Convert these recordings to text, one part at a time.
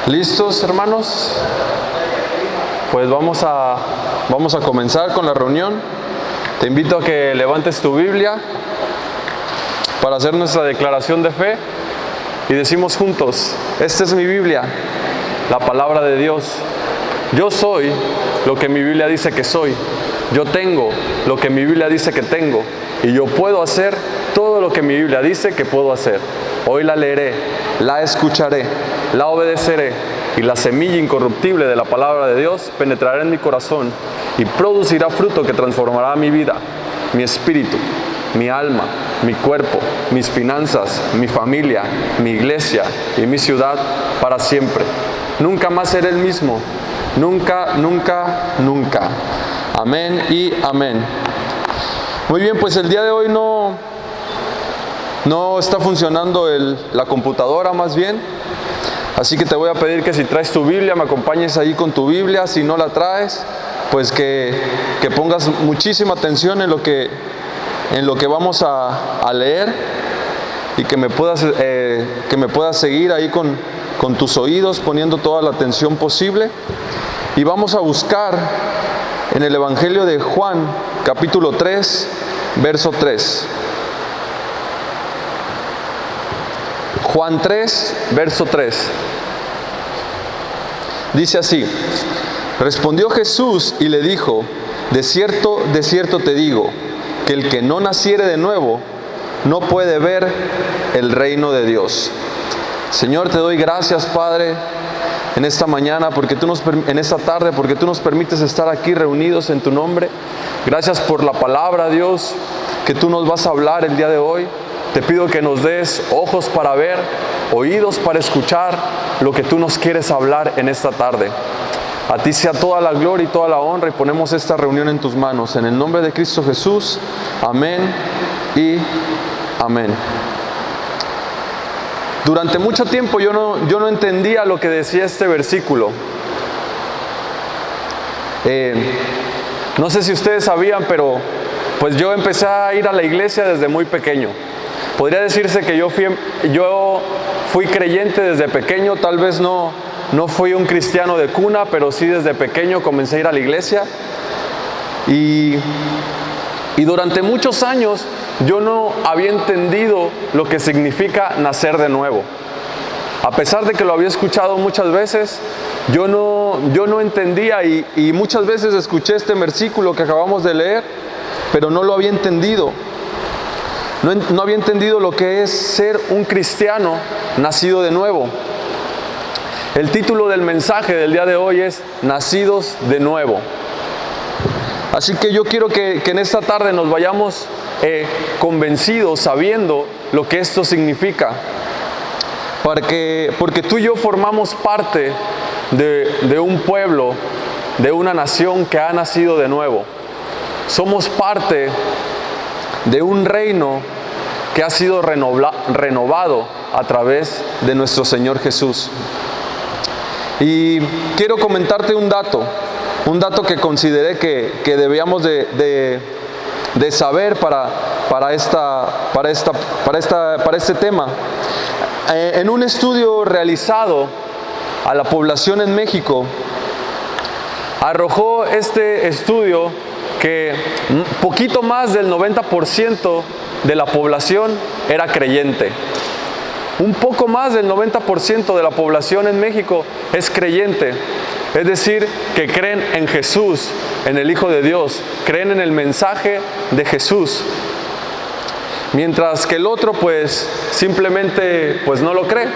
¿Listos, hermanos? Pues vamos a comenzar con la reunión. Te invito a que levantes tu Biblia para hacer nuestra declaración de fe y decimos juntos: esta es mi Biblia, la palabra de Dios. Yo soy lo que mi Biblia dice que soy. Yo tengo lo que mi Biblia dice que tengo. Y yo puedo hacer todo lo que mi Biblia dice que puedo hacer. Hoy la leeré, la escucharé, la obedeceré, y la semilla incorruptible de la palabra de Dios penetrará en mi corazón y producirá fruto que transformará mi vida, mi espíritu, mi alma, mi cuerpo, mis finanzas, mi familia, mi iglesia y mi ciudad para siempre. Nunca más seré el mismo. Nunca, nunca, nunca. Amén y amén. Muy bien, pues el día de hoy no está funcionando la computadora, más bien. Así que te voy a pedir que si traes tu Biblia, me acompañes ahí con tu Biblia. Si no la traes, pues que pongas muchísima atención en lo que vamos a leer, y que me puedas seguir ahí con tus oídos, poniendo toda la atención posible. Y vamos a buscar en el Evangelio de Juan, capítulo 3, verso 3. Juan 3, verso 3. Dice así: respondió Jesús y le dijo: de cierto te digo, que el que no naciere de nuevo no puede ver el reino de Dios. Señor, te doy gracias, Padre, en esta mañana, en esta tarde, porque tú nos permites estar aquí reunidos en tu nombre. Gracias por la palabra, Dios, que tú nos vas a hablar el día de hoy. Te pido que nos des ojos para ver, oídos para escuchar lo que tú nos quieres hablar en esta tarde. A ti sea toda la gloria y toda la honra, y ponemos esta reunión en tus manos. En el nombre de Cristo Jesús. Amén y amén. Durante mucho tiempo yo no entendía lo que decía este versículo. No sé si ustedes sabían, pero pues yo empecé a ir a la iglesia desde muy pequeño. Podría decirse que yo fui creyente desde pequeño. Tal vez no fui un cristiano de cuna, pero sí desde pequeño comencé a ir a la iglesia. Y durante muchos años yo no había entendido lo que significa nacer de nuevo. A pesar de que lo había escuchado muchas veces, yo no entendía, y muchas veces escuché este versículo que acabamos de leer, pero no lo había entendido. No había entendido lo que es ser un cristiano nacido de nuevo. El título del mensaje del día de hoy es Nacidos de Nuevo. Así que yo quiero que en esta tarde nos vayamos convencidos, sabiendo lo que esto significa. Porque tú y yo formamos parte de un pueblo, de una nación que ha nacido de nuevo. Somos parte de un reino que ha sido renovado a través de nuestro Señor Jesús. Y quiero comentarte un dato que consideré que debíamos de saber para este tema. En un estudio realizado a la población en México, arrojó este estudio que poquito más del 90% de la población era creyente. Un poco más del 90% de la población en México es creyente. Es decir, que creen en Jesús, en el Hijo de Dios, creen en el mensaje de Jesús. Mientras que el otro pues simplemente pues no lo cree.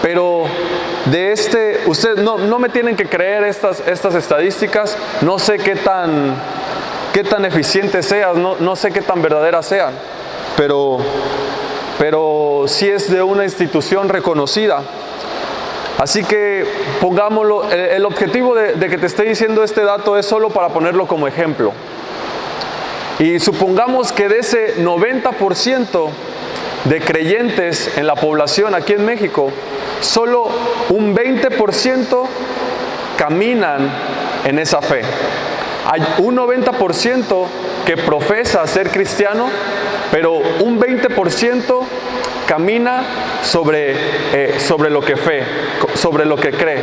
Pero ustedes no me tienen que creer estas estadísticas. No sé qué tan eficientes sean, no sé qué tan verdaderas sean, pero sí es de una institución reconocida. Así que pongámoslo, el objetivo de que te esté diciendo este dato es solo para ponerlo como ejemplo. Y supongamos que de ese 90% de creyentes en la población aquí en México, solo un 20% caminan en esa fe. Hay un 90% que profesa ser cristiano, pero un 20% camina sobre lo que cree,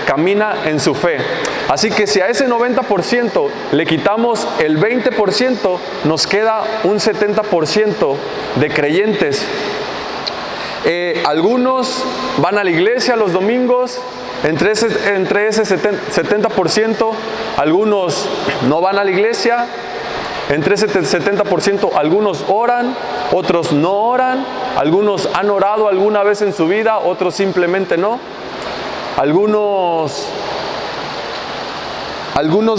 camina en su fe. Así que si a ese 90% le quitamos el 20%, nos queda un 70% de creyentes. Algunos van a la iglesia los domingos, entre ese 70%, algunos no van a la iglesia. Entre ese 70%, algunos oran, otros no oran, algunos han orado alguna vez en su vida, otros simplemente no. Algunos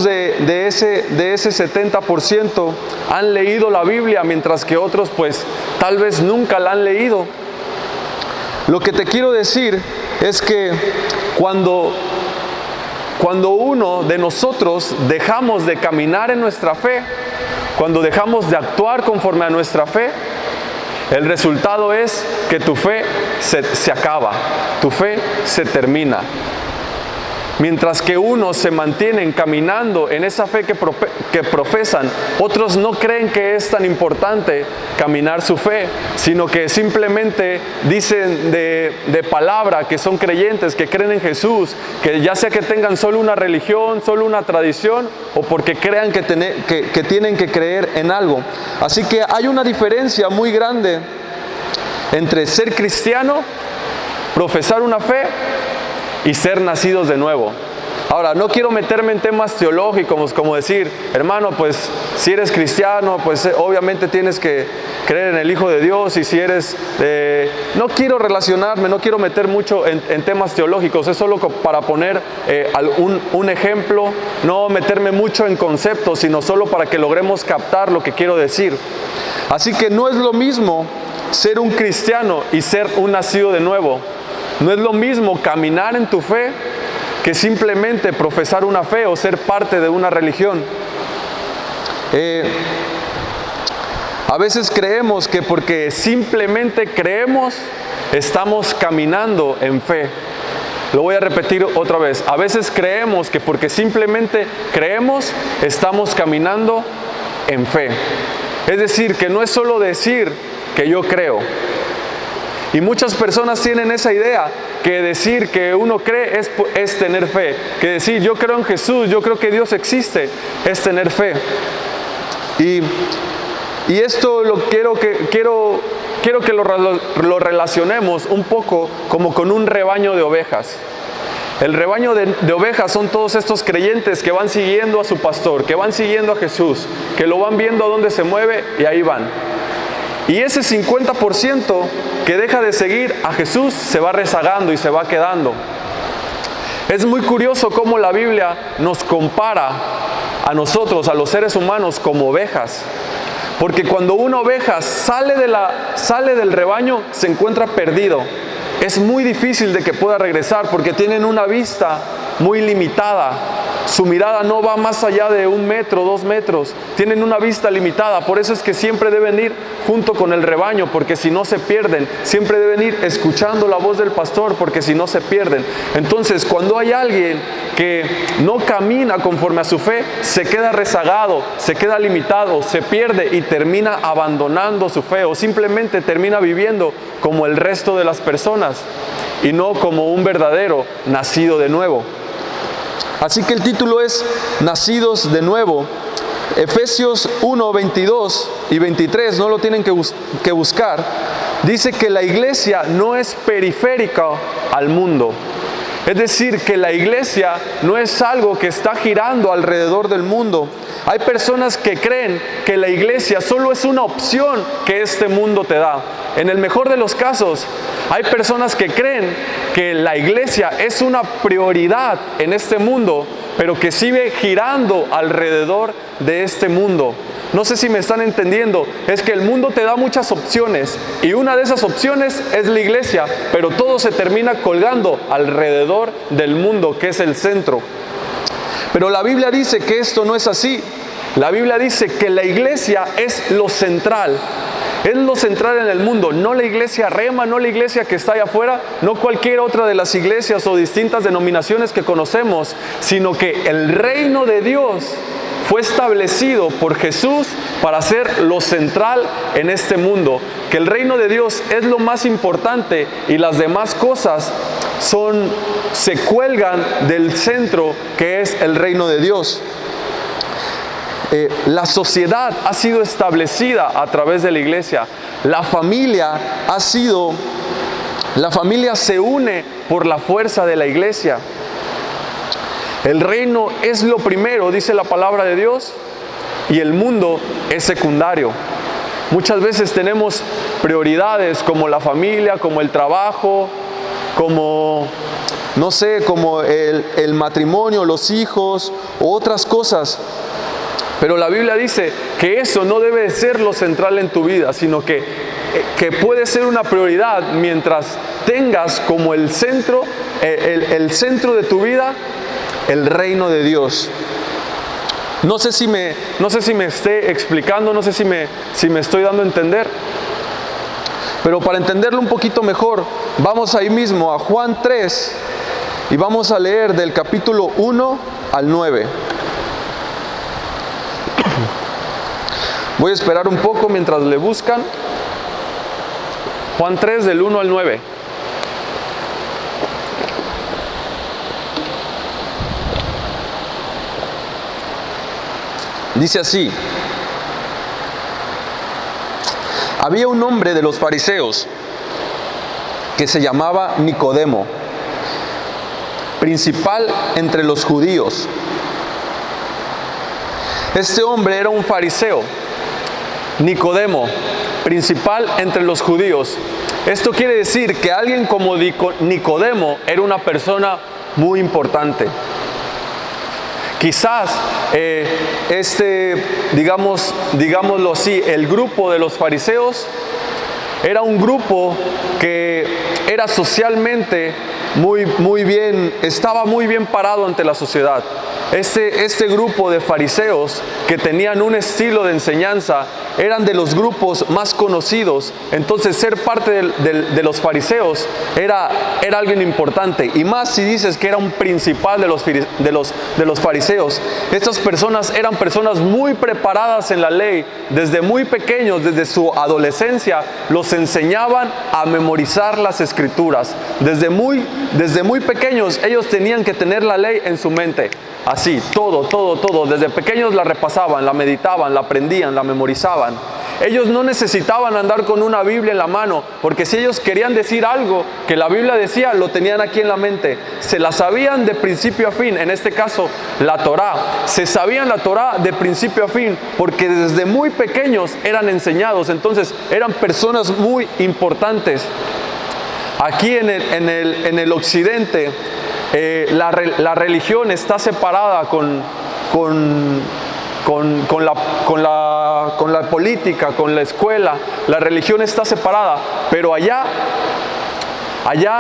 de ese 70% han leído la Biblia, mientras que otros pues tal vez nunca la han leído. Lo que te quiero decir es que cuando uno de nosotros dejamos de caminar en nuestra fe, cuando dejamos de actuar conforme a nuestra fe, el resultado es que tu fe se acaba, tu fe se termina. Mientras que unos se mantienen caminando en esa fe que profesan, otros no creen que es tan importante caminar su fe, sino que simplemente dicen de palabra que son creyentes, que creen en Jesús, que ya sea que tengan solo una religión, solo una tradición, o porque crean que tienen que creer en algo. Así que hay una diferencia muy grande entre ser cristiano, profesar una fe, y ser nacidos de nuevo. Ahora, no quiero meterme en temas teológicos, como decir, hermano, pues si eres cristiano, pues obviamente tienes que creer en el Hijo de Dios, y si eres... no quiero relacionarme, no quiero meter mucho en temas teológicos, es solo para poner un ejemplo, no meterme mucho en conceptos, sino solo para que logremos captar lo que quiero decir. Así que no es lo mismo ser un cristiano y ser un nacido de nuevo. No es lo mismo caminar en tu fe que simplemente profesar una fe o ser parte de una religión. A veces creemos que porque simplemente creemos, estamos caminando en fe. Lo voy a repetir otra vez. A veces creemos que porque simplemente creemos, estamos caminando en fe. Es decir, que no es solo decir que yo creo. Y muchas personas tienen esa idea, que decir que uno cree es tener fe. Que decir yo creo en Jesús, yo creo que Dios existe, es tener fe. Y esto quiero que lo relacionemos un poco como con un rebaño de ovejas. El rebaño de ovejas son todos estos creyentes que van siguiendo a su pastor, que van siguiendo a Jesús, que lo van viendo a dónde se mueve y ahí van. Y ese 50% que deja de seguir a Jesús se va rezagando y se va quedando. Es muy curioso cómo la Biblia nos compara a nosotros, a los seres humanos, como ovejas. Porque cuando una oveja sale del rebaño, se encuentra perdido. Es muy difícil de que pueda regresar porque tienen una vista muy limitada. Su mirada no va más allá de 1 metro, 2 metros. Tienen una vista limitada. Por eso es que siempre deben ir junto con el rebaño, porque si no se pierden. Siempre deben ir escuchando la voz del pastor, porque si no se pierden. Entonces, cuando hay alguien que no camina conforme a su fe, se queda rezagado, se queda limitado, se pierde y termina abandonando su fe, o simplemente termina viviendo como el resto de las personas y no como un verdadero nacido de nuevo. Así que el título es Nacidos de Nuevo. Efesios 1, 22 y 23, no lo tienen que buscar. Dice que la iglesia no es periférica al mundo. Es decir, que la iglesia no es algo que está girando alrededor del mundo. Hay personas que creen que la iglesia solo es una opción que este mundo te da. En el mejor de los casos, hay personas que creen que la iglesia es una prioridad en este mundo, pero que sigue girando alrededor de este mundo. No sé si me están entendiendo. Es que el mundo te da muchas opciones y una de esas opciones es la iglesia, pero todo se termina colgando alrededor del mundo, que es el centro. Pero la Biblia dice que esto no es así. La Biblia dice que la iglesia es lo central. Es lo central en el mundo, no la iglesia Rema, no la iglesia que está allá afuera, no cualquier otra de las iglesias o distintas denominaciones que conocemos, sino que el reino de Dios fue establecido por Jesús para ser lo central en este mundo, que el reino de Dios es lo más importante y las demás cosas se cuelgan del centro que es el reino de Dios. La sociedad ha sido establecida a través de la iglesia. La familia se une por la fuerza de la iglesia. El reino es lo primero, dice la palabra de Dios, y el mundo es secundario. Muchas veces tenemos prioridades como la familia, como el trabajo, como, no sé, como el matrimonio, los hijos u otras cosas. Pero la Biblia dice que eso no debe de ser lo central en tu vida, sino que puede ser una prioridad mientras tengas como el centro de tu vida el reino de Dios. No sé si me esté explicando, no sé si me estoy dando a entender. Pero para entenderlo un poquito mejor, vamos ahí mismo a Juan 3 y vamos a leer del capítulo 1 al 9. Voy a esperar un poco mientras le buscan. Juan 3 del 1 al 9. Dice así: había un hombre de los fariseos que se llamaba Nicodemo, principal entre los judíos. Este hombre era un fariseo. Nicodemo, principal entre los judíos. Esto quiere decir que alguien como Nicodemo era una persona muy importante. Quizás digámoslo así, el grupo de los fariseos era un grupo que era socialmente muy bien, estaba muy bien parado ante la sociedad. Este grupo de fariseos que tenían un estilo de enseñanza eran de los grupos más conocidos. Entonces ser parte de los fariseos era alguien importante, y más si dices que era un principal de los fariseos. Estas personas eran personas muy preparadas en la ley. Desde muy pequeños, desde su adolescencia, los enseñaban a memorizar las escrituras. Desde muy pequeños ellos tenían que tener la ley en su mente. Así, todo. Desde pequeños la repasaban, la meditaban, la aprendían, la memorizaban. Ellos no necesitaban andar con una Biblia en la mano, porque si ellos querían decir algo que la Biblia decía, lo tenían aquí en la mente. Se la sabían de principio a fin, en este caso la Torá. Se sabían la Torá de principio a fin, porque desde muy pequeños eran enseñados. Entonces eran personas muy importantes. Aquí en el occidente, la religión está separada con la política, con la escuela. La religión está separada, pero allá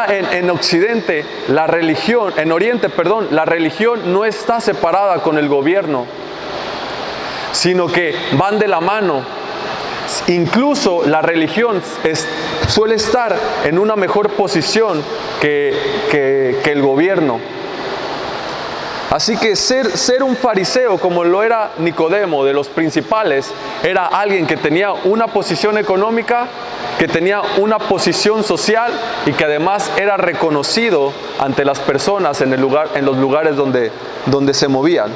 en Occidente, en Oriente, la religión no está separada con el gobierno, sino que van de la mano. Incluso la religión suele estar en una mejor posición que el gobierno. Así que ser un fariseo, como lo era Nicodemo, de los principales, era alguien que tenía una posición económica, que tenía una posición social y que además era reconocido ante las personas en los lugares donde se movían.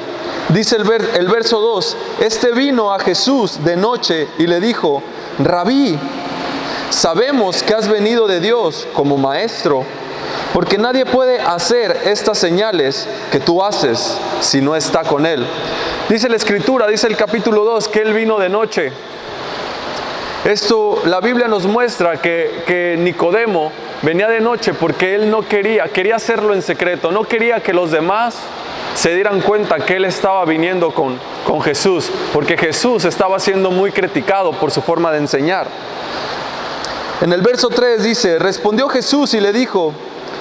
Dice el verso 2, este vino a Jesús de noche y le dijo: Rabí, sabemos que has venido de Dios como maestro, porque nadie puede hacer estas señales que tú haces si no está con él. Dice la Escritura, dice el capítulo 2, que él vino de noche. La Biblia nos muestra que Nicodemo venía de noche porque él quería hacerlo en secreto, no quería que los demás se dieran cuenta que él estaba viniendo con Jesús, porque Jesús estaba siendo muy criticado por su forma de enseñar. En el verso 3 dice: respondió Jesús y le dijo: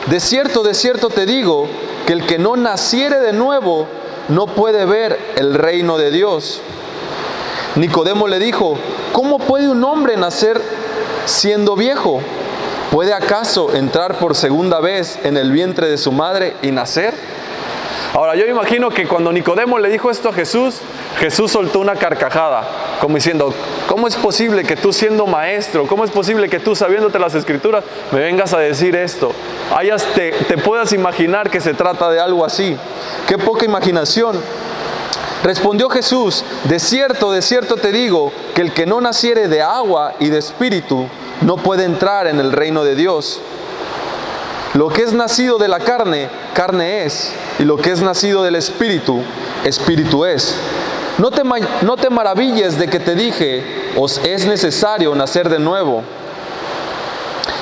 de cierto te digo, que el que no naciere de nuevo no puede ver el reino de Dios. Nicodemo le dijo: ¿cómo puede un hombre nacer siendo viejo? ¿Puede acaso entrar por segunda vez en el vientre de su madre y nacer? Ahora, yo imagino que cuando Nicodemo le dijo esto a Jesús, Jesús soltó una carcajada, como diciendo, ¿cómo es posible que tú siendo maestro, cómo es posible que tú sabiéndote las Escrituras, me vengas a decir esto? Te puedas imaginar que se trata de algo así. ¡Qué poca imaginación! Respondió Jesús, de cierto te digo, que el que no naciere de agua y de espíritu, no puede entrar en el reino de Dios. Lo que es nacido de la carne, carne es, y lo que es nacido del espíritu, espíritu es. No te maravilles de que te dije, os es necesario nacer de nuevo.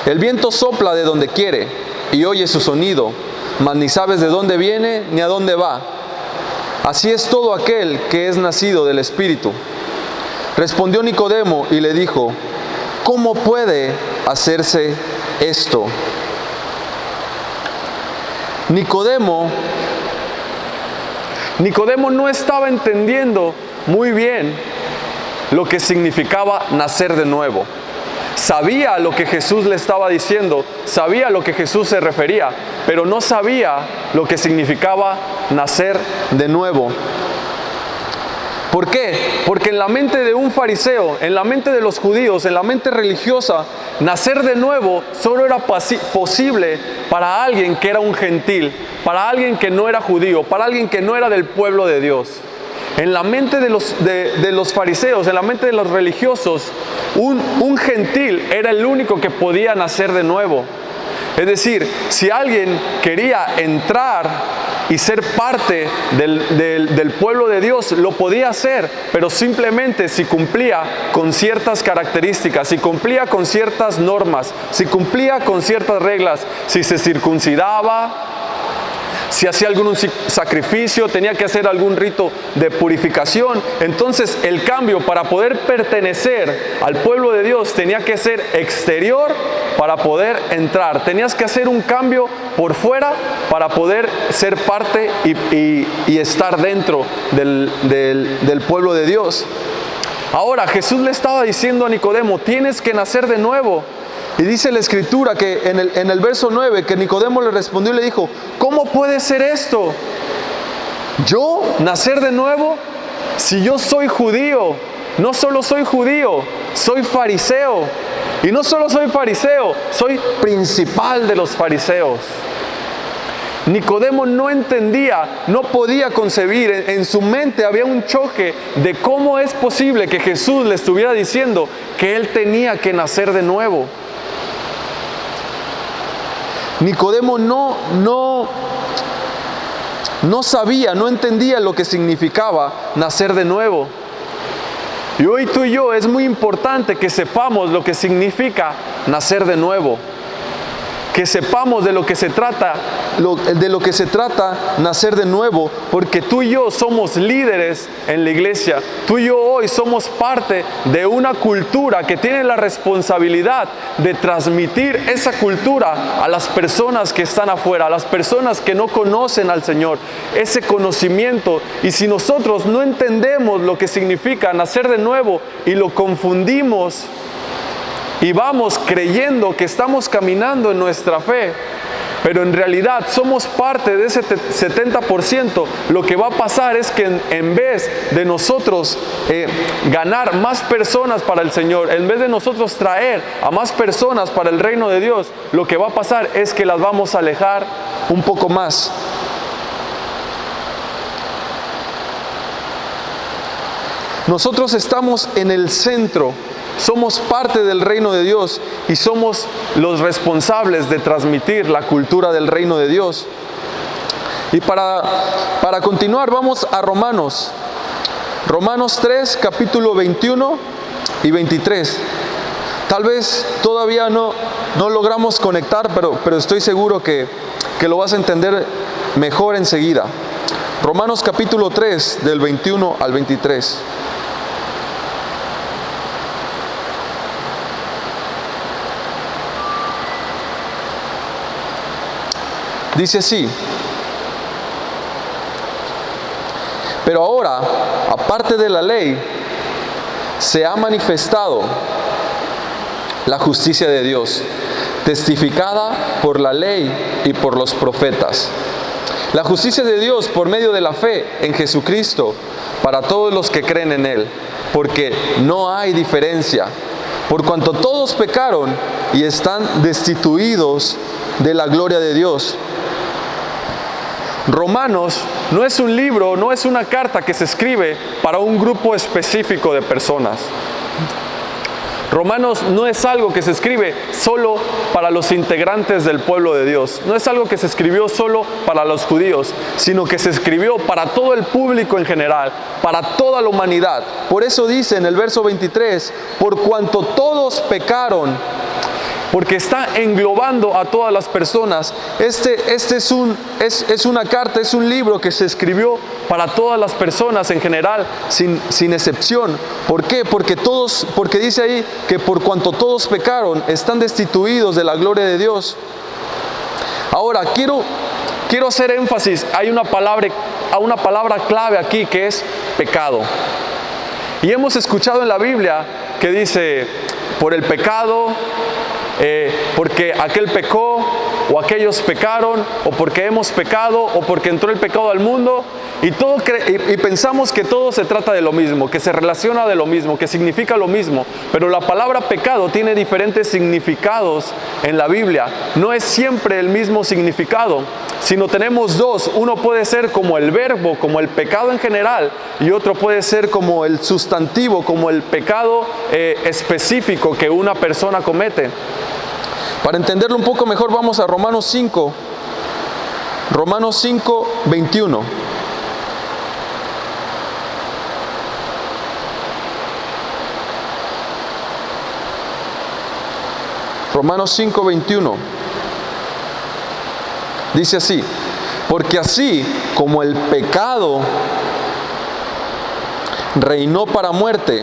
El viento sopla de donde quiere, y oye su sonido, mas ni sabes de dónde viene ni a dónde va. Así es todo aquel que es nacido del espíritu. Respondió Nicodemo y le dijo, ¿cómo puede hacerse esto? Nicodemo no estaba entendiendo muy bien lo que significaba nacer de nuevo. Sabía lo que Jesús le estaba diciendo, sabía a lo que Jesús se refería, pero no sabía lo que significaba nacer de nuevo. ¿Por qué? Porque en la mente de un fariseo, en la mente de los judíos, en la mente religiosa, nacer de nuevo solo era posible para alguien que era un gentil, para alguien que no era judío, para alguien que no era del pueblo de Dios. En la mente de los fariseos, en la mente de los religiosos, un gentil era el único que podía nacer de nuevo. Es decir, si alguien quería entrar y ser parte del pueblo de Dios, lo podía hacer, pero simplemente si cumplía con ciertas características, si cumplía con ciertas normas, si cumplía con ciertas reglas, si se circuncidaba, si hacía algún sacrificio, tenía que hacer algún rito de purificación. Entonces el cambio para poder pertenecer al pueblo de Dios tenía que ser exterior para poder entrar. Tenías que hacer un cambio por fuera para poder ser parte y estar dentro del pueblo de Dios. Ahora Jesús le estaba diciendo a Nicodemo, tienes que nacer de nuevo. Y dice la Escritura que en el verso 9, que Nicodemo le respondió y le dijo, ¿cómo puede ser esto? ¿Yo nacer de nuevo? Si yo soy judío, no solo soy judío, soy fariseo. Y no solo soy fariseo, soy principal de los fariseos. Nicodemo no entendía, no podía concebir, en su mente había un choque de cómo es posible que Jesús le estuviera diciendo que él tenía que nacer de nuevo. Nicodemo no sabía, no entendía lo que significaba nacer de nuevo. Y hoy tú y yo es muy importante que sepamos lo que significa nacer de nuevo. Que sepamos de lo que se trata nacer de nuevo, porque tú y yo somos líderes en la iglesia. Tú y yo hoy somos parte de una cultura que tiene la responsabilidad de transmitir esa cultura a las personas que están afuera, a las personas que no conocen al Señor, ese conocimiento. Y si nosotros no entendemos lo que significa nacer de nuevo y lo confundimos, y vamos creyendo que estamos caminando en nuestra fe, pero en realidad somos parte de ese 70%, lo que va a pasar es que en vez de nosotros ganar más personas para el Señor, en vez de nosotros traer a más personas para el reino de Dios, lo que va a pasar es que las vamos a alejar un poco más. Nosotros estamos en el centro. Somos parte del reino de Dios y somos los responsables de transmitir la cultura del reino de Dios. Y para continuar vamos a Romanos 3, capítulo 21 y 23. Tal vez todavía no logramos conectar, pero estoy seguro que lo vas a entender mejor enseguida. Romanos capítulo 3, del 21 al 23. Dice así: pero ahora, aparte de la ley, se ha manifestado la justicia de Dios, testificada por la ley y por los profetas. La justicia de Dios por medio de la fe en Jesucristo para todos los que creen en Él, porque no hay diferencia, por cuanto todos pecaron y están destituidos de la gloria de Dios. Romanos no es un libro, no es una carta que se escribe para un grupo específico de personas. Romanos no es algo que se escribe solo para los integrantes del pueblo de Dios. No es algo que se escribió solo para los judíos, sino que se escribió para todo el público en general, para toda la humanidad. Por eso dice en el verso 23, por cuanto todos pecaron, porque está englobando a todas las personas. Este es una carta, es un libro que se escribió para todas las personas en general, sin excepción. ¿Por qué? Porque dice ahí que por cuanto todos pecaron, están destituidos de la gloria de Dios. Ahora, quiero hacer énfasis, hay una palabra clave aquí que es pecado. Y hemos escuchado en la Biblia que dice, por el pecado, porque aquel pecó, o aquellos pecaron, o porque hemos pecado, o porque entró el pecado al mundo, y pensamos que todo se trata de lo mismo, que se relaciona de lo mismo, que significa lo mismo, pero la palabra pecado tiene diferentes significados en la Biblia. No es siempre el mismo significado, sino tenemos dos. Uno puede ser como el verbo, como el pecado en general, y otro puede ser como el sustantivo, como el pecado específico que una persona comete. Para entenderlo un poco mejor, vamos a Romanos 5, 21. Romanos 5, 21. Dice así, porque así como el pecado reinó para muerte,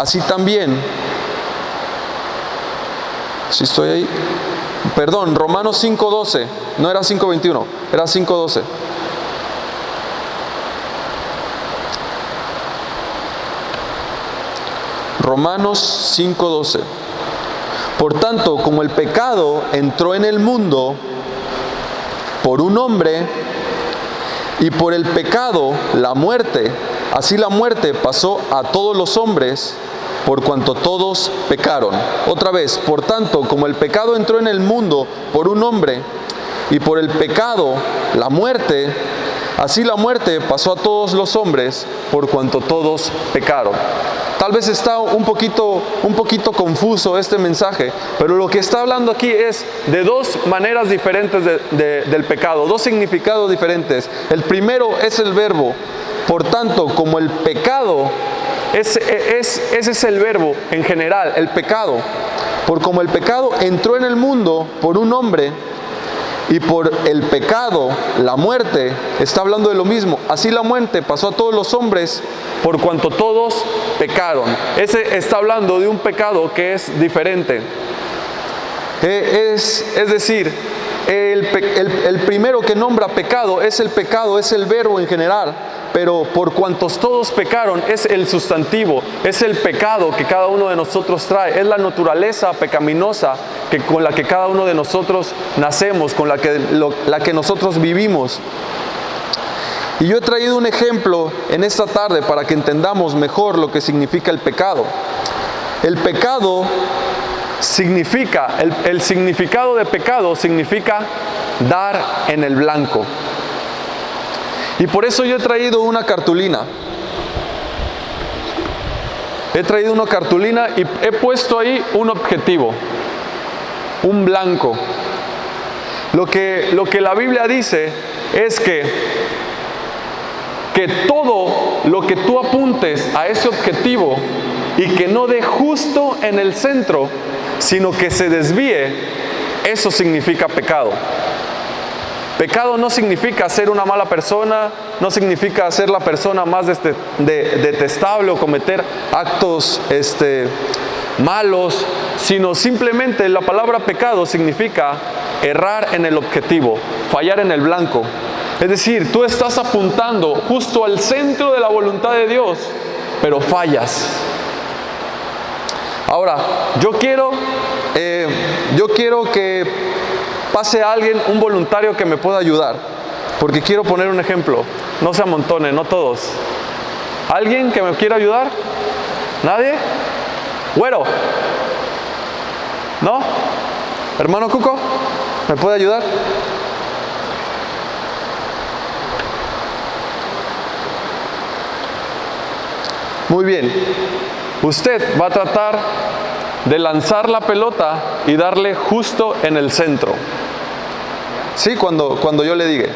así también, si estoy ahí, perdón, Romanos 5:12, no era 5:21, era 5:12. Romanos 5:12. Por tanto, como el pecado entró en el mundo por un hombre, y por el pecado la muerte, así la muerte pasó a todos los hombres, por cuanto todos pecaron. Otra vez, por tanto, como el pecado entró en el mundo por un hombre, y por el pecado la muerte, así la muerte pasó a todos los hombres, por cuanto todos pecaron. Tal vez está un poquito confuso este mensaje, pero lo que está hablando aquí es de dos maneras diferentes del pecado, dos significados diferentes. El primero es el verbo. Por tanto, como el pecado, ese es el verbo en general, el pecado. Por como el pecado entró en el mundo por un hombre, y por el pecado, la muerte, está hablando de lo mismo. Así la muerte pasó a todos los hombres, por cuanto todos pecaron. Ese está hablando de un pecado que es diferente. Es decir, el primero que nombra pecado, es el verbo en general. Pero por cuantos todos pecaron, es el sustantivo, es el pecado que cada uno de nosotros trae, es la naturaleza pecaminosa con la que cada uno de nosotros nacemos, con la que nosotros vivimos. Y yo he traído un ejemplo en esta tarde para que entendamos mejor lo que significa el pecado. El pecado significa, el significado de pecado significa dar en el blanco. Y por eso yo he traído una cartulina. He traído una cartulina y he puesto ahí un objetivo, un blanco. Lo que la Biblia dice es que todo lo que tú apuntes a ese objetivo y que no dé justo en el centro, sino que se desvíe, eso significa pecado. Pecado no significa ser una mala persona, no significa ser la persona más detestable o cometer actos malos, sino simplemente la palabra pecado significa errar en el objetivo, fallar en el blanco. Es decir, tú estás apuntando justo al centro de la voluntad de Dios, pero fallas. Ahora, yo quiero que pase alguien, un voluntario que me pueda ayudar. porque quiero poner un ejemplo. No se amontonen, no todos. ¿Alguien que me quiera ayudar? ¿Nadie? Güero. ¿No? Hermano Cuco, ¿me puede ayudar? Muy bien. Usted va a tratar de lanzar la pelota y darle justo en el centro. Sí, cuando yo le diga.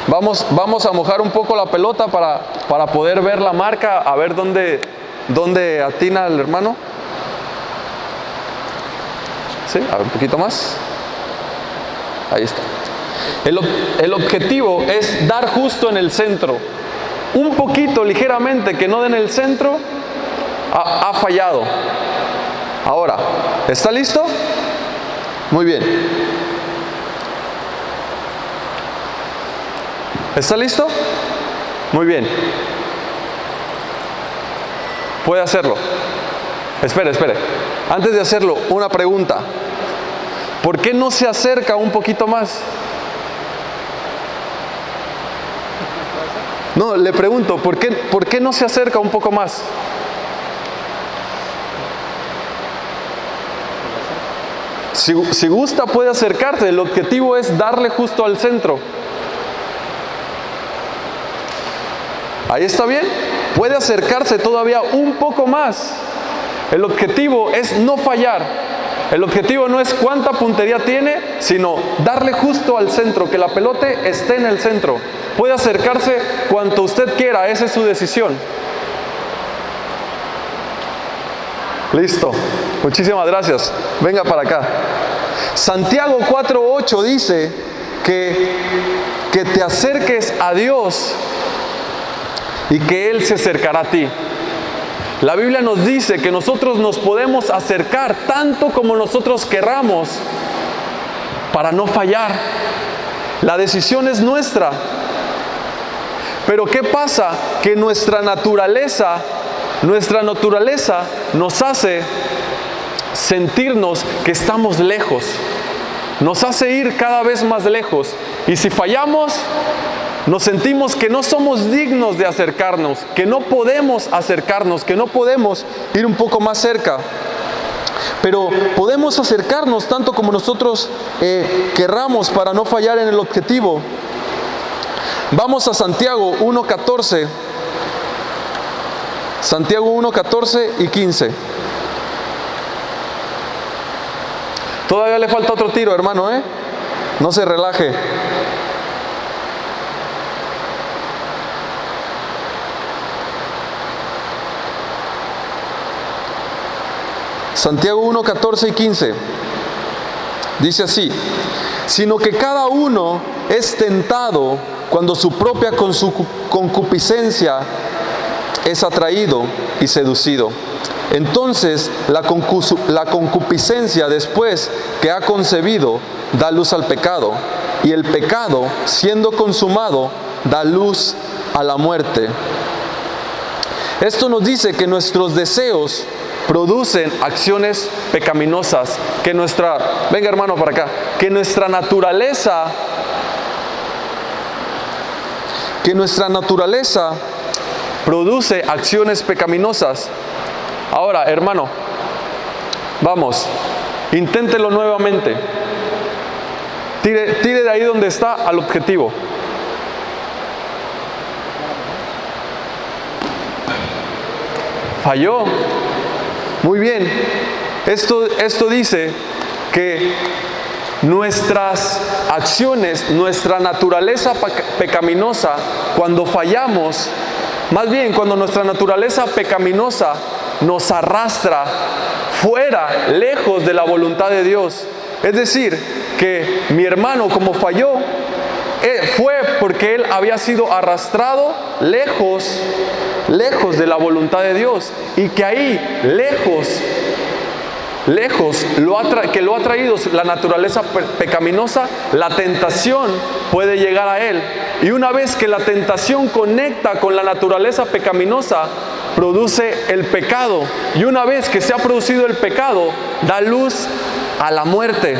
Vamos a mojar un poco la pelota para poder ver la marca, a ver dónde atina el hermano. Sí, a ver, un poquito más. Ahí está. El objetivo es dar justo en el centro. Un poquito, ligeramente, que no den el centro, ha fallado. Ahora, ¿está listo? Muy bien. ¿Está listo? Muy bien. Puede hacerlo. Espere. Antes de hacerlo, una pregunta. ¿Por qué no se acerca un poquito más? No, le pregunto, ¿por qué no se acerca un poco más? Si gusta, puede acercarse. El objetivo es darle justo al centro. ¿Ahí está bien? Puede acercarse todavía un poco más. El objetivo es no fallar. El objetivo no es cuánta puntería tiene, sino darle justo al centro, que la pelota esté en el centro. Puede acercarse cuanto usted quiera, esa es su decisión. Listo. Muchísimas gracias. Venga para acá. Santiago 4:8 dice que te acerques a Dios y que Él se acercará a ti. La Biblia nos dice que nosotros nos podemos acercar tanto como nosotros querramos para no fallar. La decisión es nuestra. Pero ¿qué pasa? Que nuestra naturaleza nos hace sentirnos que estamos lejos. Nos hace ir cada vez más lejos. Y si fallamos, nos sentimos que no somos dignos de acercarnos, que no podemos acercarnos, que no podemos ir un poco más cerca. Pero podemos acercarnos tanto como nosotros querramos para no fallar en el objetivo. Vamos a Santiago 1:14. Santiago 1:14 y 15. Todavía le falta otro tiro, hermano, ¿eh? No se relaje. Santiago 1:14 y 15. Dice así: sino que cada uno es tentado cuando su propia concupiscencia es atraído y seducido. Entonces la concupiscencia, después que ha concebido, da luz al pecado, y el pecado, siendo consumado, da luz a la muerte. Esto nos dice que nuestros deseos producen acciones pecaminosas, venga hermano para acá, que nuestra naturaleza produce acciones pecaminosas. Ahora, hermano, vamos, inténtelo nuevamente. Tire de ahí donde está al objetivo. Falló. Muy bien. Esto dice que nuestras acciones, nuestra naturaleza pecaminosa, cuando fallamos, más bien cuando nuestra naturaleza pecaminosa nos arrastra fuera, lejos de la voluntad de Dios. Es decir, que mi hermano, como falló, fue porque él había sido arrastrado lejos de la voluntad de Dios, y que ahí, lejos, que lo ha traído la naturaleza pecaminosa, la tentación puede llegar a él. Y una vez que la tentación conecta con la naturaleza pecaminosa, produce el pecado. Y una vez que se ha producido el pecado, da luz a la muerte.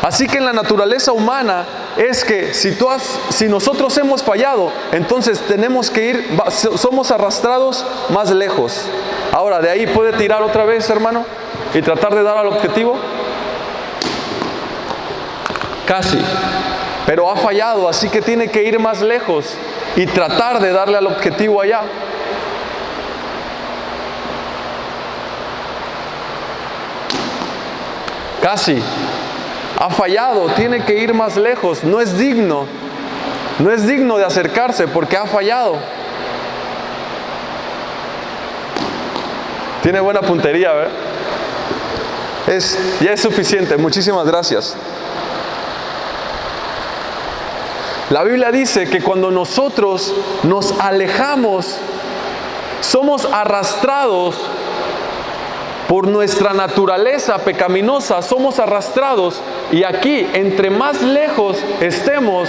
Así que en la naturaleza humana es que si nosotros hemos fallado, entonces tenemos que ir, somos arrastrados más lejos. Ahora, de ahí puede tirar otra vez, hermano, y tratar de dar al objetivo. Casi, pero ha fallado, así que tiene que ir más lejos y tratar de darle al objetivo allá. Casi, ha fallado, tiene que ir más lejos, no es digno de acercarse porque ha fallado. Tiene buena puntería, ¿verdad? Ya es suficiente, muchísimas gracias. La Biblia dice que cuando nosotros nos alejamos, somos arrastrados por nuestra naturaleza pecaminosa, somos arrastrados, y aquí, entre más lejos estemos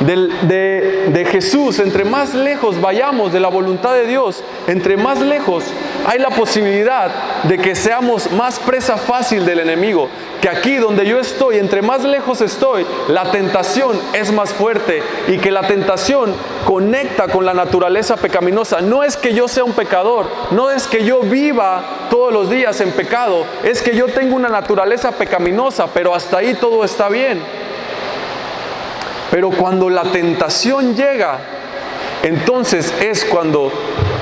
de Jesús, entre más lejos vayamos de la voluntad de Dios, entre más lejos hay la posibilidad de que seamos más presa fácil del enemigo. Que aquí donde yo estoy, entre más lejos estoy, la tentación es más fuerte, y que la tentación conecta con la naturaleza pecaminosa. No es que yo sea un pecador, no es que yo viva todos los días en pecado, es que yo tengo una naturaleza pecaminosa, pero hasta ahí todo está bien. Pero cuando la tentación llega, entonces es cuando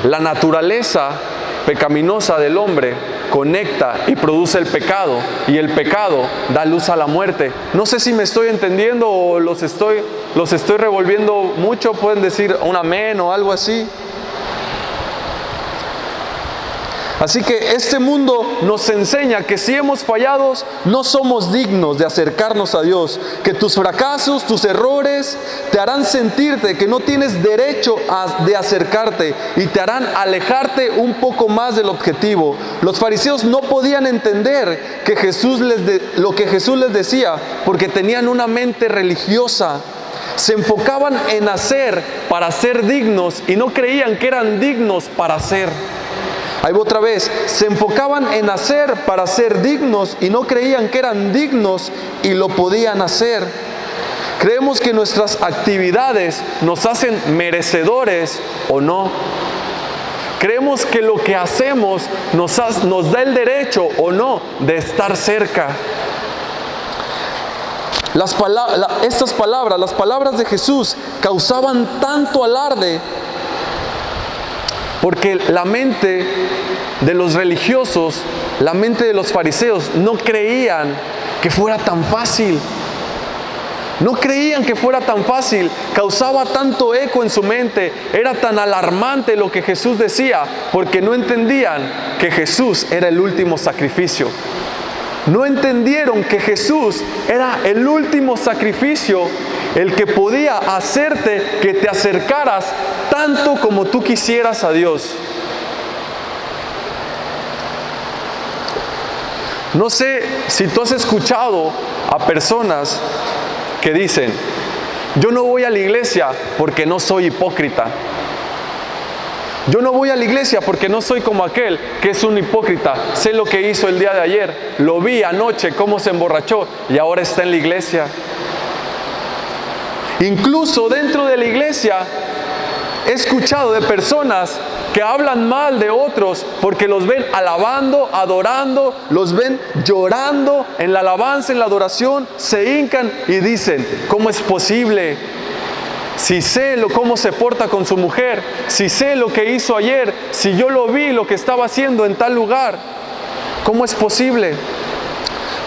la naturaleza pecaminosa del hombre conecta y produce el pecado, y el pecado da luz a la muerte. No sé si me estoy entendiendo o los estoy revolviendo mucho. Pueden decir un amén o algo así. Así que este mundo nos enseña que si hemos fallado, no somos dignos de acercarnos a Dios, que tus fracasos, tus errores te harán sentirte que no tienes derecho de acercarte y te harán alejarte un poco más del objetivo. Los fariseos no podían entender lo que Jesús les decía porque tenían una mente religiosa. Se enfocaban en hacer para ser dignos y no creían que eran dignos para ser. Ahí va otra vez, se enfocaban en hacer para ser dignos y no creían que eran dignos y lo podían hacer. Creemos que nuestras actividades nos hacen merecedores o no. Creemos que lo que hacemos nos da el derecho o no de estar cerca. Las palabras de Jesús causaban tanto alarde porque la mente de los religiosos, la mente de los fariseos, no creían que fuera tan fácil. No creían que fuera tan fácil, causaba tanto eco en su mente, era tan alarmante lo que Jesús decía, porque no entendían que Jesús era el último sacrificio. No entendieron que Jesús era el último sacrificio, el que podía hacerte que te acercaras tanto como tú quisieras a Dios. No sé si tú has escuchado a personas que dicen: yo no voy a la iglesia porque no soy hipócrita. Yo no voy a la iglesia porque no soy como aquel que es un hipócrita. Sé lo que hizo el día de ayer, lo vi anoche, cómo se emborrachó y ahora está en la iglesia. Incluso dentro de la iglesia he escuchado de personas que hablan mal de otros porque los ven alabando, adorando, los ven llorando en la alabanza, en la adoración, se hincan y dicen: ¿cómo es posible? Si sé cómo se porta con su mujer, si sé lo que hizo ayer, si yo lo vi lo que estaba haciendo en tal lugar, ¿cómo es posible?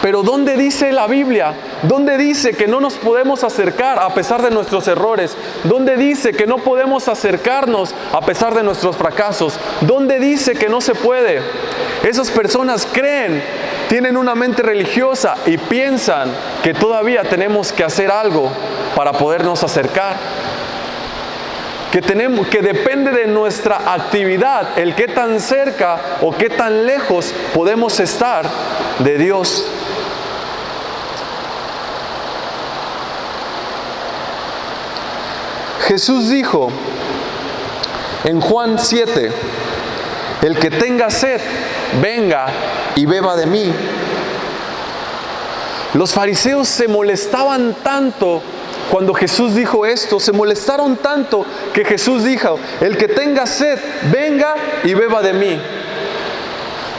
Pero ¿dónde dice la Biblia? ¿Dónde dice que no nos podemos acercar a pesar de nuestros errores? ¿Dónde dice que no podemos acercarnos a pesar de nuestros fracasos? ¿Dónde dice que no se puede? Esas personas creen, tienen una mente religiosa y piensan que todavía tenemos que hacer algo para podernos acercar. Que depende de nuestra actividad el qué tan cerca o qué tan lejos podemos estar de Dios. Jesús dijo en Juan 7: el que tenga sed, venga y beba de mí. Los fariseos se molestaban tanto cuando Jesús dijo esto, se molestaron tanto que Jesús dijo: el que tenga sed, venga y beba de mí.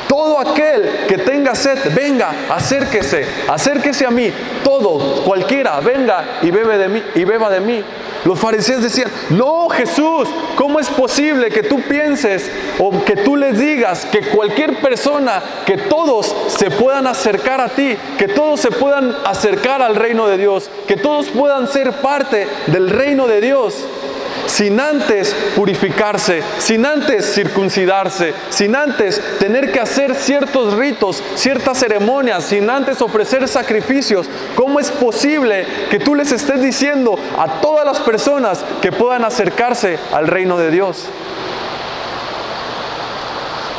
Todo aquel que tenga sed, venga, acérquese a mí. Todo, cualquiera, venga y beba de mí. Los fariseos decían: no, Jesús, ¿cómo es posible que tú pienses o que tú les digas que cualquier persona, que todos se puedan acercar a ti, que todos se puedan acercar al reino de Dios, que todos puedan ser parte del reino de Dios, sin antes purificarse, sin antes circuncidarse, sin antes tener que hacer ciertos ritos, ciertas ceremonias, sin antes ofrecer sacrificios? ¿Cómo es posible que tú les estés diciendo a todas las personas que puedan acercarse al reino de Dios?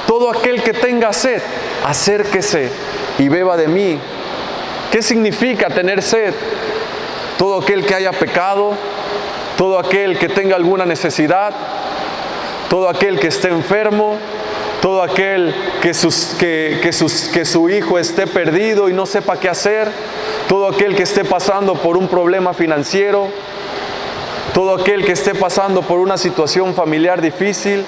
Todo aquel que tenga sed, acérquese y beba de mí. ¿Qué significa tener sed? Todo aquel que haya pecado, todo aquel que tenga alguna necesidad, todo aquel que esté enfermo, todo aquel que su hijo esté perdido y no sepa qué hacer, todo aquel que esté pasando por un problema financiero, todo aquel que esté pasando por una situación familiar difícil,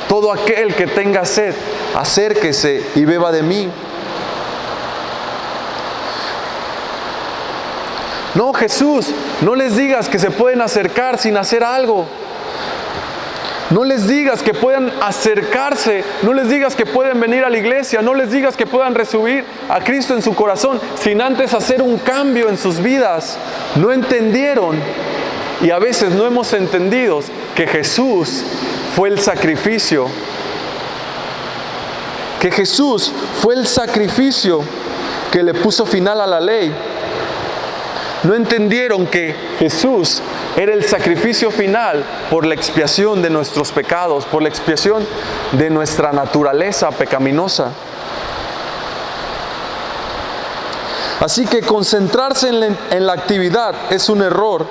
todo aquel que tenga sed, acérquese y beba de mí. No, Jesús, no les digas que se pueden acercar sin hacer algo. No les digas que puedan acercarse, no les digas que pueden venir a la iglesia, no les digas que puedan recibir a Cristo en su corazón sin antes hacer un cambio en sus vidas. No entendieron, y a veces no hemos entendido, que Jesús fue el sacrificio. Que Jesús fue el sacrificio que le puso final a la ley. No entendieron que Jesús era el sacrificio final por la expiación de nuestros pecados, por la expiación de nuestra naturaleza pecaminosa. Así que concentrarse en la actividad es un error.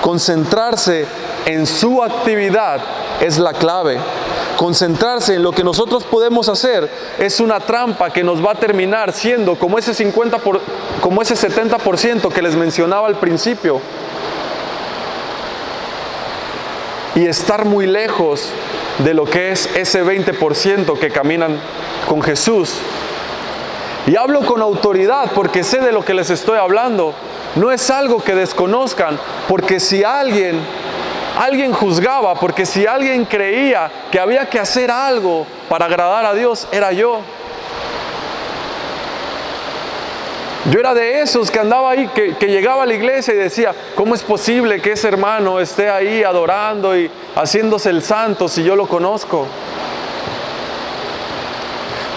Concentrarse en su actividad es la clave. Concentrarse en lo que nosotros podemos hacer es una trampa que nos va a terminar siendo como ese 70% que les mencionaba al principio, y estar muy lejos de lo que es ese 20% que caminan con Jesús. Y hablo con autoridad porque sé de lo que les estoy hablando. No es algo que desconozcan, porque si alguien juzgaba, porque si alguien creía que había que hacer algo para agradar a Dios, era yo. Yo era de esos que andaba ahí, que llegaba a la iglesia y decía: ¿cómo es posible que ese hermano esté ahí adorando y haciéndose el santo si yo lo conozco?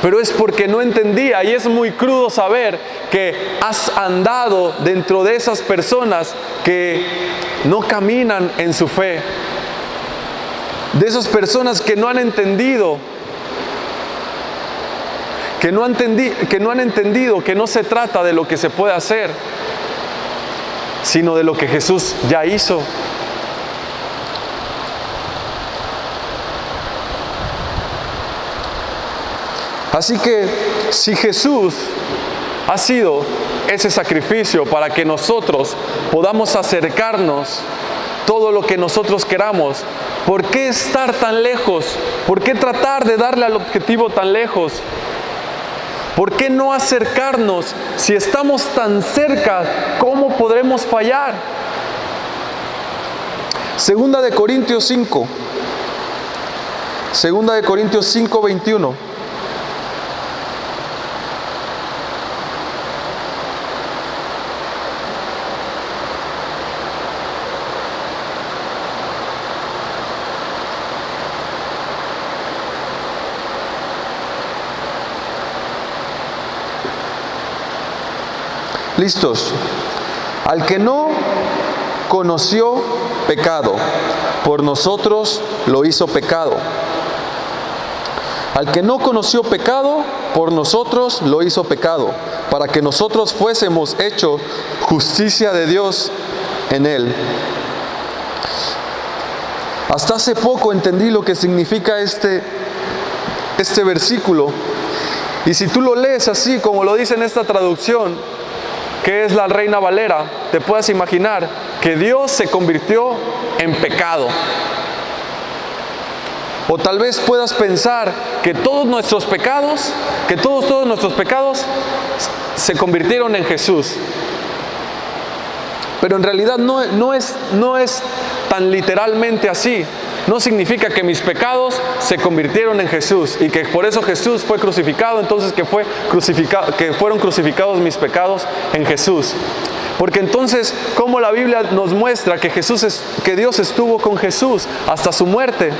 Pero es porque no entendía, y es muy crudo saber que has andado dentro de esas personas que no caminan en su fe, de esas personas que no han entendido, que no han entendido que no se trata de lo que se puede hacer, sino de lo que Jesús ya hizo. Así que si Jesús ha sido ese sacrificio para que nosotros podamos acercarnos todo lo que nosotros queramos, ¿por qué estar tan lejos? ¿Por qué tratar de darle al objetivo tan lejos? ¿Por qué no acercarnos? Si estamos tan cerca, ¿cómo podremos fallar? Segunda de Corintios 5, 21. ¿Listos? Al que no conoció pecado, por nosotros lo hizo pecado. Al que no conoció pecado, por nosotros lo hizo pecado, para que nosotros fuésemos hechos justicia de Dios en él. Hasta hace poco entendí lo que significa este versículo, Y si tú lo lees así, como lo dice en esta traducción, que es la Reina Valera, te puedes imaginar que Dios se convirtió en pecado. O tal vez puedas pensar que todos nuestros pecados, se convirtieron en Jesús. Pero en realidad no es tan literalmente así. No significa que mis pecados se convirtieron en Jesús y que por eso Jesús fue crucificado, entonces que fueron crucificados mis pecados en Jesús. Porque entonces, ¿cómo la Biblia nos muestra que Dios estuvo con Jesús hasta su muerte?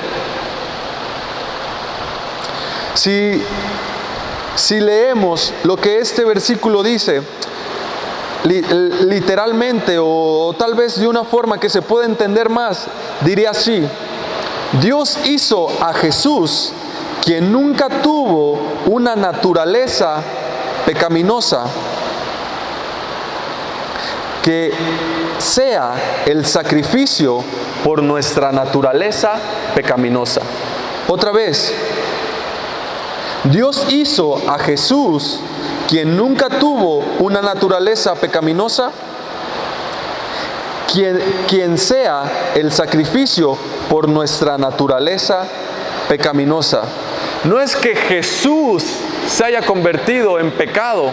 Si leemos lo que este versículo dice, literalmente o tal vez de una forma que se pueda entender más, diría así: Dios hizo a Jesús, quien nunca tuvo una naturaleza pecaminosa, que sea el sacrificio por nuestra naturaleza pecaminosa. Otra vez, Dios hizo a Jesús, quien nunca tuvo una naturaleza pecaminosa, quien sea el sacrificio por nuestra naturaleza pecaminosa. No es que Jesús se haya convertido en pecado,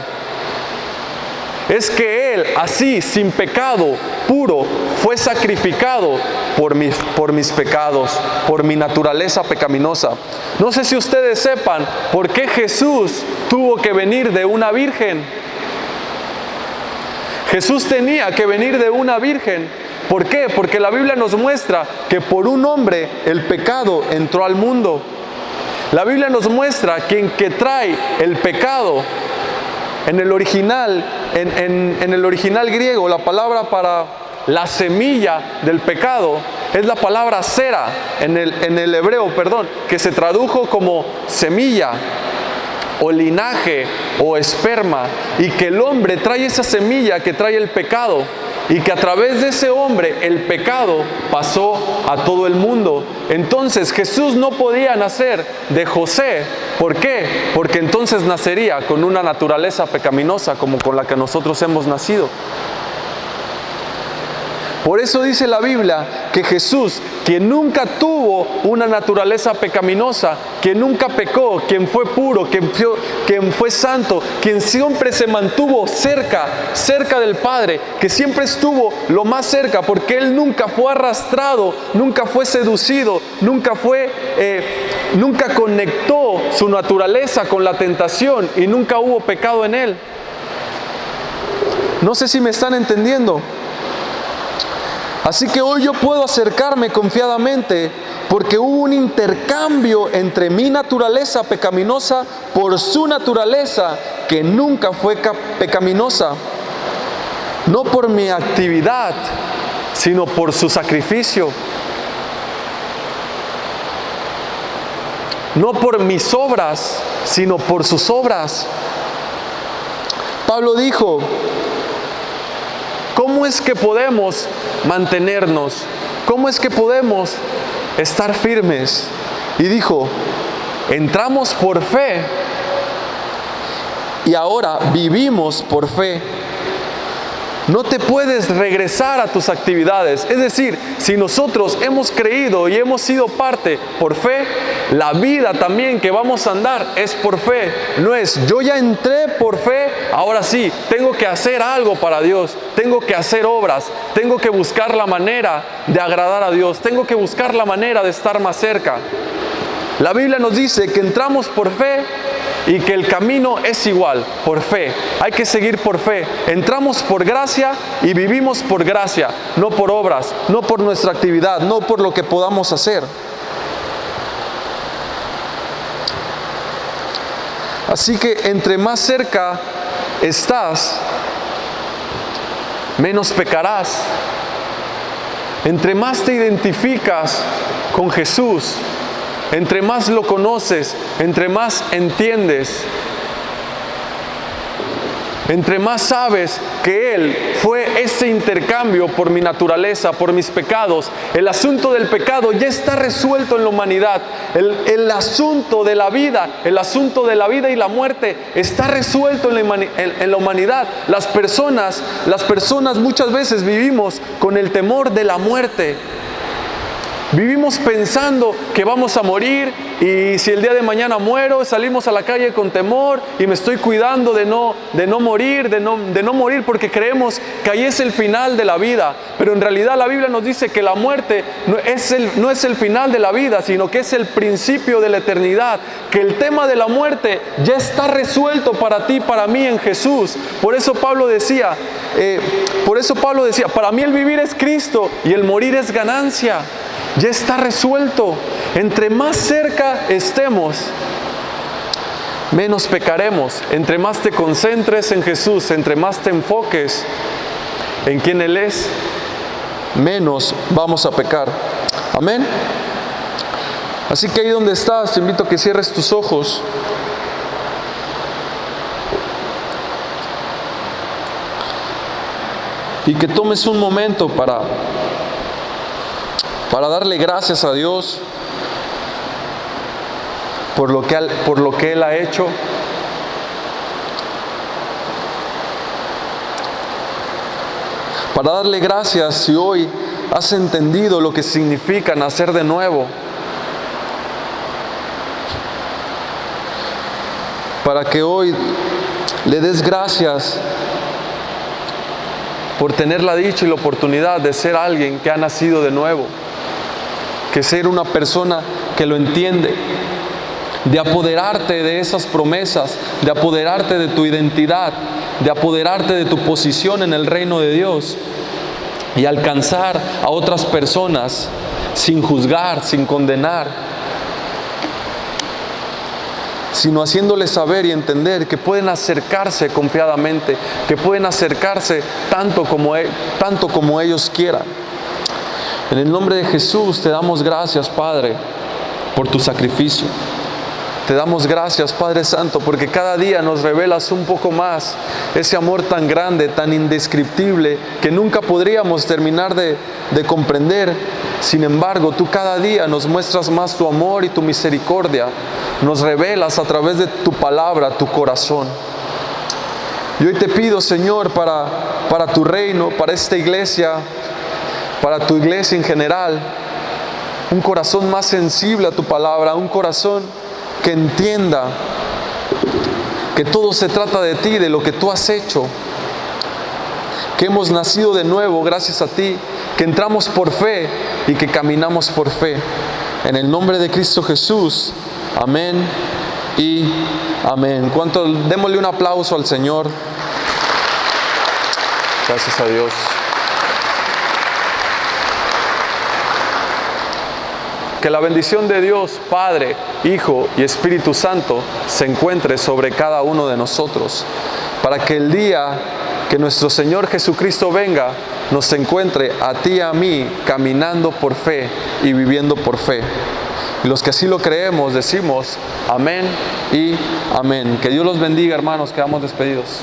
es que Él, así, sin pecado, puro, fue sacrificado por mis pecados, por mi naturaleza pecaminosa. No sé si ustedes sepan por qué Jesús tuvo que venir de una virgen. Jesús tenía que venir de una virgen. ¿Por qué? Porque la Biblia nos muestra que por un hombre el pecado entró al mundo. La Biblia nos muestra que quien que trae el pecado, en el original griego, la palabra para la semilla del pecado es la palabra sera, en el hebreo, que se tradujo como semilla o linaje o esperma, y que el hombre trae esa semilla que trae el pecado, y que a través de ese hombre el pecado pasó a todo el mundo. Entonces Jesús no podía nacer de José. ¿Por qué? Porque entonces nacería con una naturaleza pecaminosa como con la que nosotros hemos nacido. Por eso dice la Biblia que Jesús, quien nunca tuvo una naturaleza pecaminosa, quien nunca pecó, quien fue puro, quien fue santo, quien siempre se mantuvo cerca del Padre, que siempre estuvo lo más cerca, porque Él nunca fue arrastrado, nunca fue seducido, nunca conectó su naturaleza con la tentación y nunca hubo pecado en Él. No sé si me están entendiendo. Así que hoy yo puedo acercarme confiadamente porque hubo un intercambio entre mi naturaleza pecaminosa por su naturaleza que nunca fue pecaminosa. No por mi actividad, sino por su sacrificio. No por mis obras, sino por sus obras. Pablo dijo: ¿cómo es que podemos mantenernos? ¿Cómo es que podemos estar firmes? Y dijo: entramos por fe y ahora vivimos por fe. No te puedes regresar a tus actividades. Es decir, si nosotros hemos creído y hemos sido parte por fe, la vida también que vamos a andar es por fe. No es yo ya entré por fe, ahora sí, tengo que hacer algo para Dios, tengo que hacer obras, tengo que buscar la manera de agradar a Dios, tengo que buscar la manera de estar más cerca. La Biblia nos dice que entramos por fe y que el camino es igual, por fe. Hay que seguir por fe. Entramos por gracia y vivimos por gracia, no por obras, no por nuestra actividad, no por lo que podamos hacer. Así que entre más cerca estás, menos pecarás. Entre más te identificas con Jesús, entre más lo conoces, entre más entiendes, entre más sabes que Él fue ese intercambio por mi naturaleza, por mis pecados, el asunto del pecado ya está resuelto en la humanidad. El asunto de la vida y la muerte está resuelto en la humanidad. Las personas muchas veces vivimos con el temor de la muerte. Vivimos pensando que vamos a morir y si el día de mañana muero, salimos a la calle con temor y me estoy cuidando de no morir porque creemos que ahí es el final de la vida. Pero en realidad la Biblia nos dice que la muerte no es el final de la vida, sino que es el principio de la eternidad. Que el tema de la muerte ya está resuelto para ti, para mí en Jesús. Por eso Pablo decía, para mí el vivir es Cristo y el morir es ganancia. Ya está resuelto. Entre más cerca estemos, menos pecaremos. Entre más te concentres en Jesús, entre más te enfoques en quién Él es, menos vamos a pecar. Amén. Así que ahí donde estás, te invito a que cierres tus ojos. Y que tomes un momento para darle gracias a Dios por lo que Él ha hecho. Para darle gracias si hoy has entendido lo que significa nacer de nuevo. Para que hoy le des gracias por tener la dicha y la oportunidad de ser alguien que ha nacido de nuevo. Que ser una persona que lo entiende, de apoderarte de esas promesas, de apoderarte de tu identidad, de apoderarte de tu posición en el reino de Dios y alcanzar a otras personas sin juzgar, sin condenar, sino haciéndoles saber y entender que pueden acercarse confiadamente, que pueden acercarse tanto como ellos quieran. En el nombre de Jesús te damos gracias, Padre, por tu sacrificio. Te damos gracias, Padre Santo, porque cada día nos revelas un poco más ese amor tan grande, tan indescriptible, que nunca podríamos terminar de comprender. Sin embargo, tú cada día nos muestras más tu amor y tu misericordia. Nos revelas a través de tu palabra, tu corazón. Y hoy te pido, Señor, para tu reino, para esta iglesia, para tu iglesia en general, un corazón más sensible a tu palabra, un corazón que entienda que todo se trata de ti, de lo que tú has hecho, que hemos nacido de nuevo gracias a ti, que entramos por fe y que caminamos por fe. En el nombre de Cristo Jesús, amén y amén. Démosle un aplauso al Señor. Gracias a Dios. Que la bendición de Dios, Padre, Hijo y Espíritu Santo se encuentre sobre cada uno de nosotros, para que el día que nuestro Señor Jesucristo venga, nos encuentre a ti y a mí caminando por fe y viviendo por fe. Y los que así lo creemos decimos amén y amén. Que Dios los bendiga, hermanos. Quedamos despedidos.